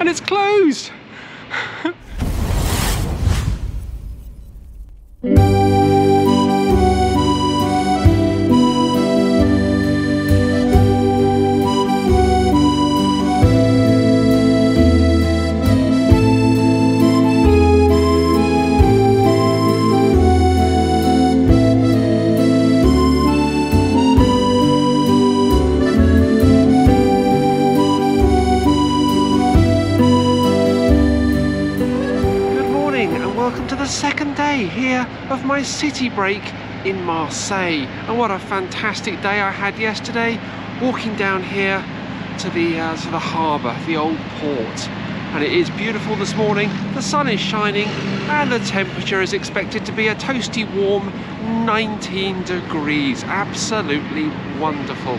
and it's closed. Second day here of my city break in Marseille, and what a fantastic day I had yesterday walking down here to the harbour, the old port. And it is beautiful this morning, the sun is shining and the temperature is expected to be a toasty warm 19 degrees. Absolutely wonderful.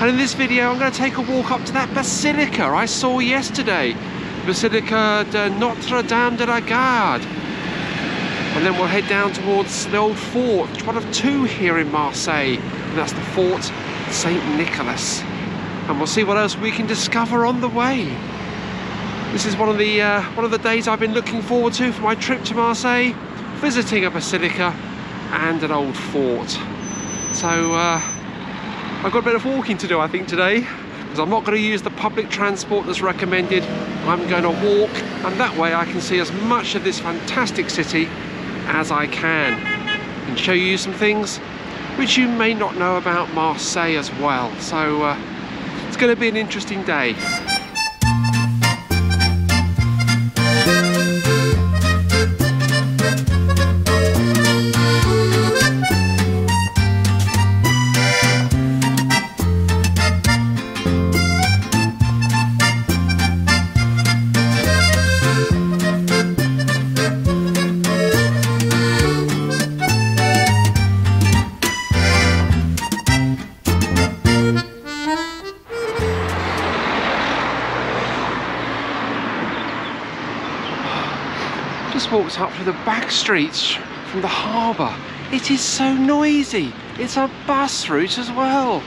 And in this video I'm going to take a walk up to that basilica I saw yesterday, Basilica Notre de la Garde. And then we'll head down towards the old fort, which is one of two here in Marseille, and that's the Fort St. Nicholas. And we'll see what else we can discover on the way. This is one of the days I've been looking forward to for my trip to Marseille, visiting a basilica and an old fort. So I've got a bit of walking to do, I think, today, because I'm not going to use the public transport that's recommended. I'm going to walk, and that way I can see as much of this fantastic city as I can and show you some things which you may not know about Marseille as well. So it's going to be an interesting day. Just walked up through the back streets from the harbour. It is so noisy. It's a bus route as well.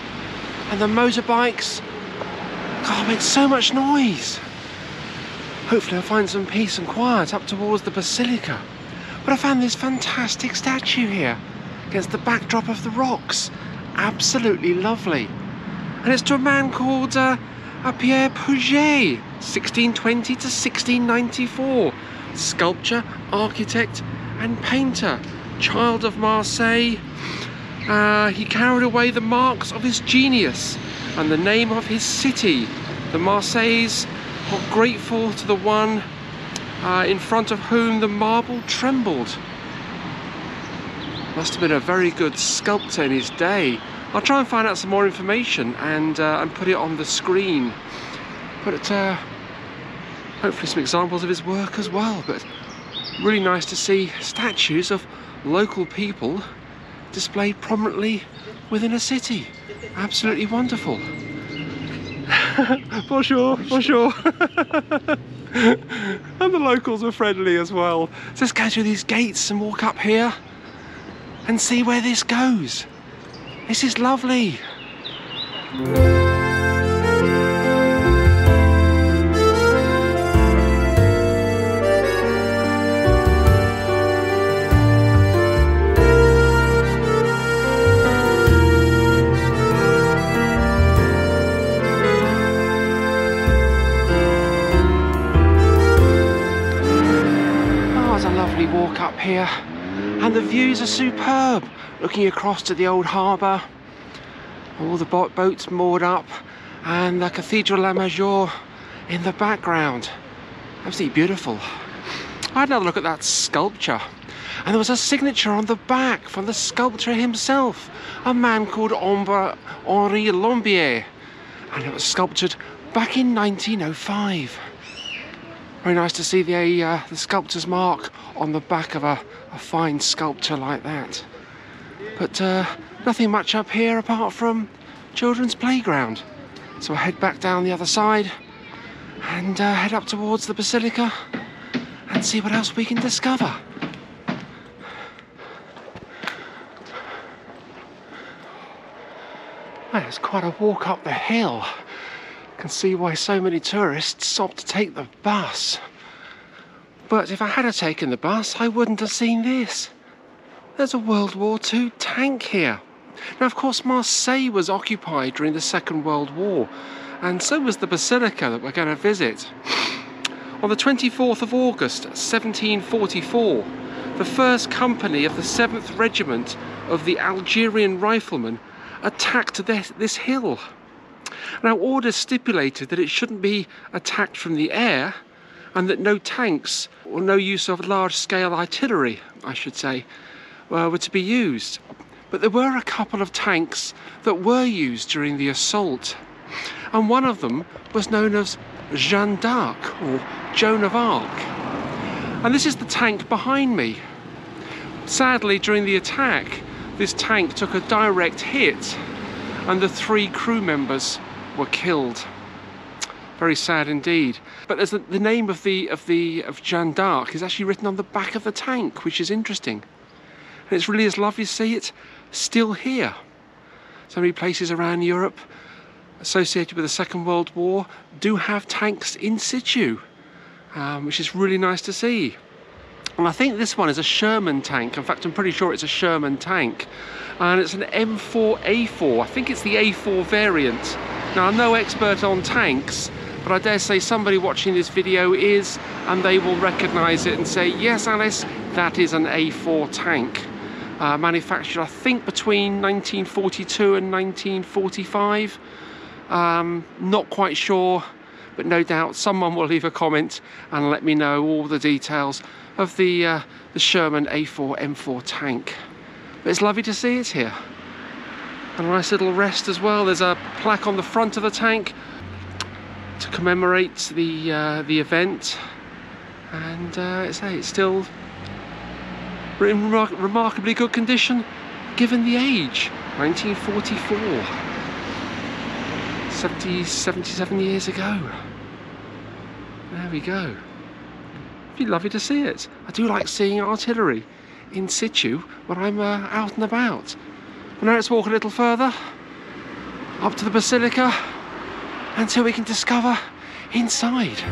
And the motorbikes, God, make so much noise. Hopefully I'll find some peace and quiet up towards the basilica. But I found this fantastic statue here against the backdrop of the rocks. Absolutely lovely. And it's to a man called Pierre Puget, 1620 to 1694. Sculptor, architect and painter, child of Marseille. He carried away the marks of his genius and the name of his city. The Marseillais are grateful to the one in front of whom the marble trembled. Must have been a very good sculptor in his day. I'll try and find out some more information and put it on the screen. But hopefully some examples of his work as well. But really nice to see statues of local people displayed prominently within a city. Absolutely wonderful. Bonjour, bonjour. And the locals were friendly as well. So let's go through these gates and walk up here and see where this goes. This is lovely. Walk up here, and the views are superb, looking across to the old harbour, all the boats moored up, and the Cathedral La Major in the background. Absolutely beautiful. I had another look at that sculpture, and there was a signature on the back from the sculptor himself, a man called Henri Lombier, and it was sculptured back in 1905. Very nice to see the sculptor's mark on the back of a fine sculpture like that. But nothing much up here apart from children's playground. So we'll head back down the other side and head up towards the basilica and see what else we can discover. Well, it's quite a walk up the hill. You can see why so many tourists stopped to take the bus. But if I had taken the bus, I wouldn't have seen this. There's a World War II tank here. Now, of course, Marseille was occupied during the Second World War, and so was the Basilica that we're going to visit. On the 24th of August, 1744, the 1st Company of the 7th Regiment of the Algerian Riflemen attacked this hill. Now, orders stipulated that it shouldn't be attacked from the air, and that no tanks, or no use of large-scale artillery, I should say, were to be used. But there were a couple of tanks that were used during the assault, and one of them was known as Jeanne D'Arc, or Joan of Arc. And this is the tank behind me. Sadly, during the attack, this tank took a direct hit, and the 3 crew members were killed. Very sad indeed. But there's the name of Jeanne d'Arc is actually written on the back of the tank, which is interesting. And it's really as lovely to see it still here. So many places around Europe associated with the Second World War do have tanks in situ, which is really nice to see. And I think this one is a Sherman tank. In fact, I'm pretty sure it's a Sherman tank. And it's an M4A4. I think it's the A4 variant. Now, I'm no expert on tanks, but I dare say somebody watching this video is, and they will recognise it and say, yes, Alice, that is an A4 tank. Manufactured, I think, between 1942 and 1945. Not quite sure, but no doubt someone will leave a comment and let me know all the details of the Sherman A4 M4 tank. But it's lovely to see it here. And a nice little rest as well. There's a plaque on the front of the tank to commemorate the event, and it's still in remarkably good condition given the age. 1944, 77 years ago. There we go. It'd be lovely to see it. I do like seeing artillery in situ when I'm out and about. But now let's walk a little further up to the Basilica until we can discover inside.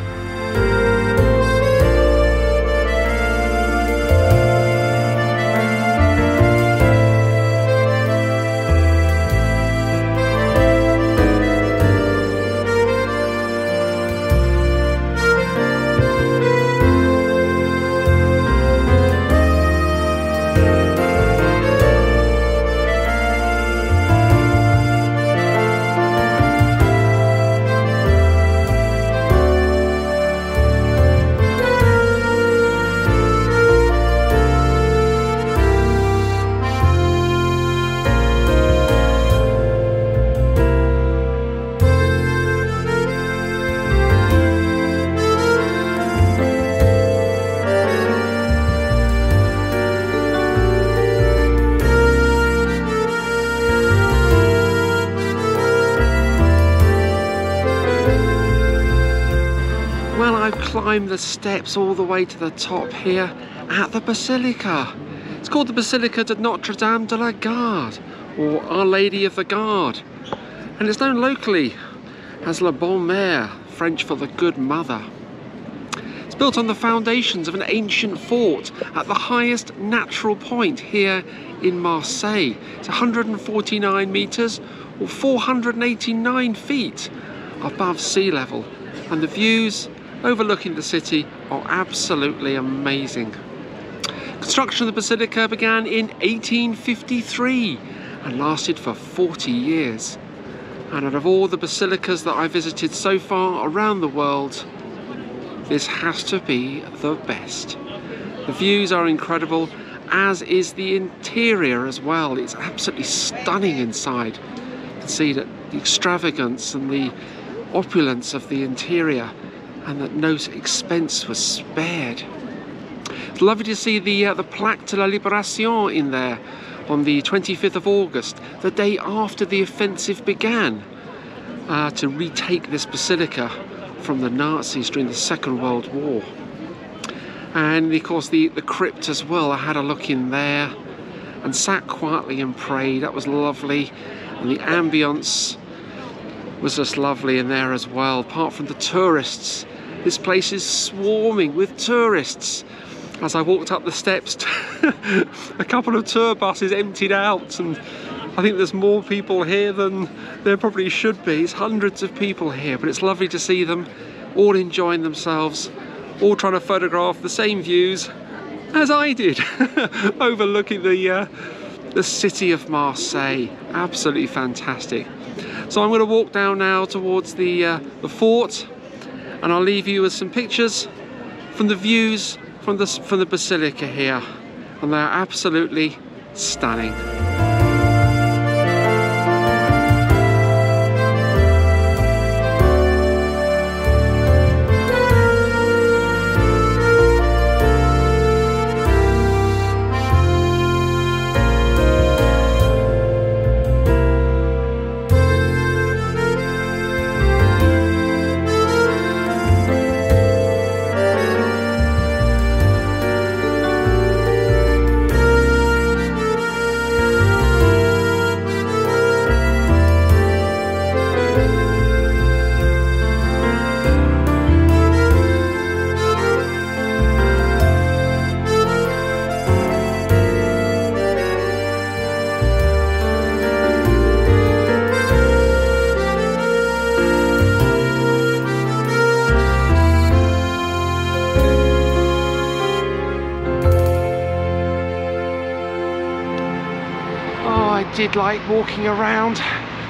Climb the steps all the way to the top here at the Basilica. It's called the Basilica Notre Dame de la Garde, or Our Lady of the Garde, and it's known locally as La Bonne Mère, French for the Good Mother. It's built on the foundations of an ancient fort at the highest natural point here in Marseille. It's 149 meters or 489 feet above sea level, and the views overlooking the city are absolutely amazing. Construction of the Basilica began in 1853 and lasted for 40 years. And out of all the basilicas that I visited so far around the world, this has to be the best. The views are incredible, as is the interior as well. It's absolutely stunning inside. You can see that the extravagance and the opulence of the interior, and that no expense was spared. It's lovely to see the Plaque de la Libération in there on the 25th of August, the day after the offensive began, to retake this basilica from the Nazis during the Second World War. And of course the crypt as well. I had a look in there and sat quietly and prayed. That was lovely, and the ambience was just lovely in there as well. Apart from the tourists, this place is swarming with tourists. As I walked up the steps, a couple of tour buses emptied out, and I think there's more people here than there probably should be. It's hundreds of people here, but it's lovely to see them all enjoying themselves, all trying to photograph the same views as I did, overlooking the city of Marseille. Absolutely fantastic. So I'm going to walk down now towards the fort, and I'll leave you with some pictures from the views from the Basilica here, and they're absolutely stunning. Did like walking around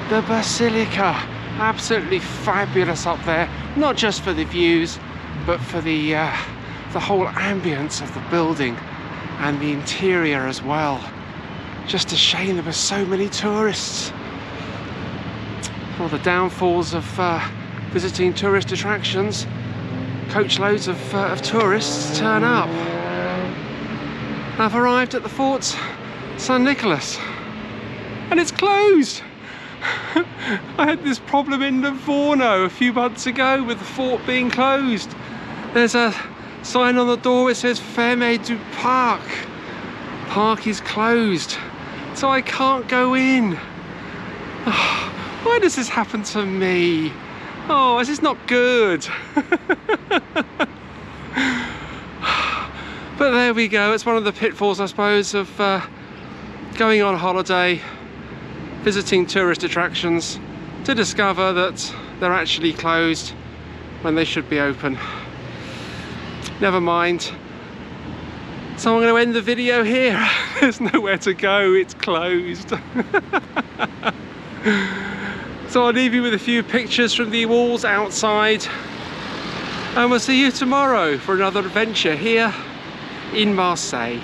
the Basilica. Absolutely fabulous up there, not just for the views, but for the whole ambience of the building and the interior as well. Just a shame there were so many tourists. Well, the downfalls of visiting tourist attractions, coachloads of tourists turn up. I've arrived at the Fort St. Nicholas, and it's closed. I had this problem in Livorno a few months ago with the fort being closed. There's a sign on the door, it says Fermé du Parc. Park is closed, so I can't go in. Why does this happen to me? Oh, this is not good. But there we go, it's one of the pitfalls, I suppose, of going on holiday, visiting tourist attractions, to discover that they're actually closed when they should be open. Never mind. So I'm going to end the video here. There's nowhere to go, it's closed. So I'll leave you with a few pictures from the walls outside, and we'll see you tomorrow for another adventure here in Marseille.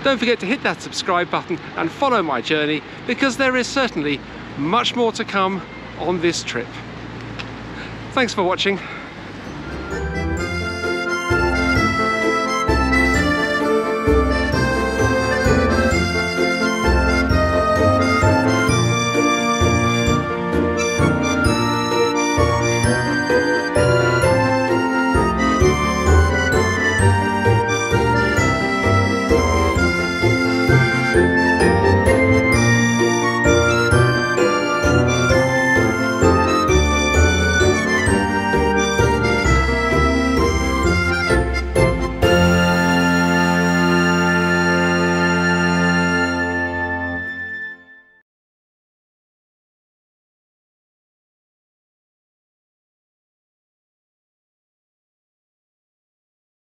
Don't forget to hit that subscribe button and follow my journey, because there is certainly much more to come on this trip. Thanks for watching.